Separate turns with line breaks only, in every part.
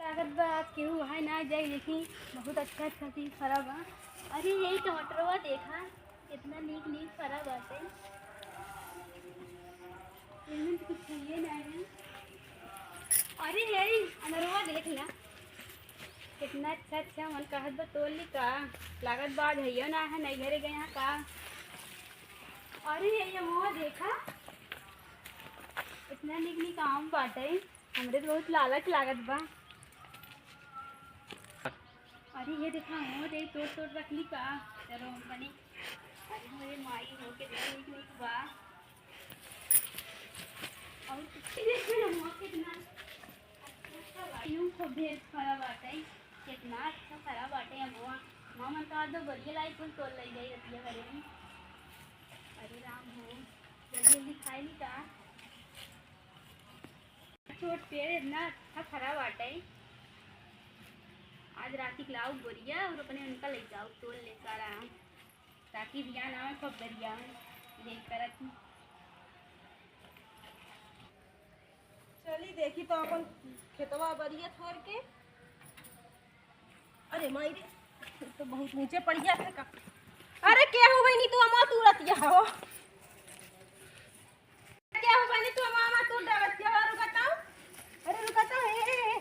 लागत बा आज केहू वहाँ ना जाए देखी बहुत अच्छा अच्छा चीज फरा बा। अरे यही टमाटरवा देखा कितना नीक नीक फरा बाटे। इनमें तो कुछ चाहिए नहीं। अरे यही अनरवा देख ला कितना अच्छा अच्छा मन कहत बा तोड़ ली का लागत बा आज है ना है नहीं घरे गए यहाँ का। अरे ये मुँह देखा इतना नीक नीक आम बाटे हमरे तो बहुत लालच लागत बा। अरे ये देखा हो दे तोड़ तोड़ रखली का चलो बनी। अरे मेरे माई हो के नीक नीक बा और देखो ना मुँह कितना अच्छा यूं खूब ढेर फरा बाटे कितना अच्छा फरा बाटे मुँह माँ मन तो दो बढ़िया लाई कुल तोड़ ले गई रतिया घरे में। अरे राम हो जल्दी जल्दी खाई ली का छोट पेड़ इतना अच्छा फरा बाटे। आज रात की लाओ बोरिया और अपने उनका ले जाओ तोड़ लेकर आम ताकि ध्यान आए खूब बढ़िया देख कर
चली देखी तो अपन खेतवा बरिया छोड़ के। अरे माई रे तो बहुत नीचे पड़ गया था का। अरे क्या हो गई नी तू अम्मा तू रतिया हो क्या हो गई नी तू अम्मा तू डरतिया हो रुकता। अरे रुकता है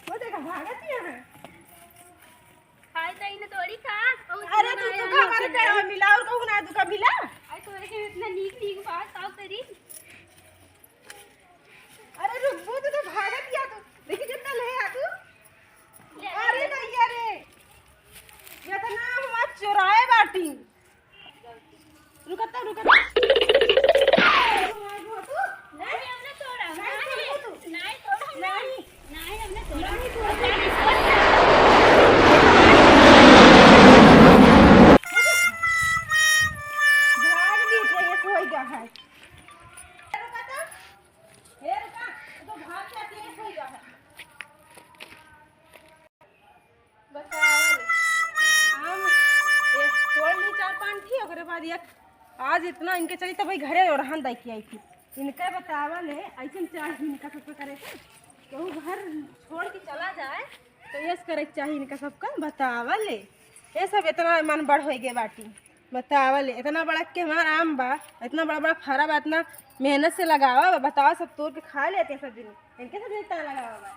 वो देखा भागती है।
खाए तो इन तोड़ी का।
अरे तू तो का हमारे पैर मिला और कहू ना तू का मिला।
अरे तोरे के इतना नीक नीक बात साफ करी।
अरे रुक वो तो भागत या तू देखी कितना ले आ तू। अरे भैया रे ये तो ना हम आज चुराए बाटी। रुकता रुकता
नहीं हमने तोड़ा नहीं तोड़ा
नहीं
नहीं हमने तोड़ा
नहीं तोड़ा भाग दी थे ये सोई गया है। रुकता हे रुका तो भाग जाती है सोई गया है। बतावल हम ये तोड़ ली 4-5 थी ओकरे बाद एक आज इतना इनके चली तो भाई घरे और रहन दै की आई थी। इनके बतावल है ऐसे चाहिए इनका सबका करे केहू घर छोड़ के चला जाए तो यस करे चाहिए इनका सबका बतावल है। ये सब इतना मन बढ़ हो गए बाटी बतावल है इतना बड़ा के हमारा आम बा इतना बड़ा बड़ा फरा बा इतना मेहनत से लगावा बा बतावा सब तोड़ के खा लेते सब दिन इनके सब इतना लगावा बा।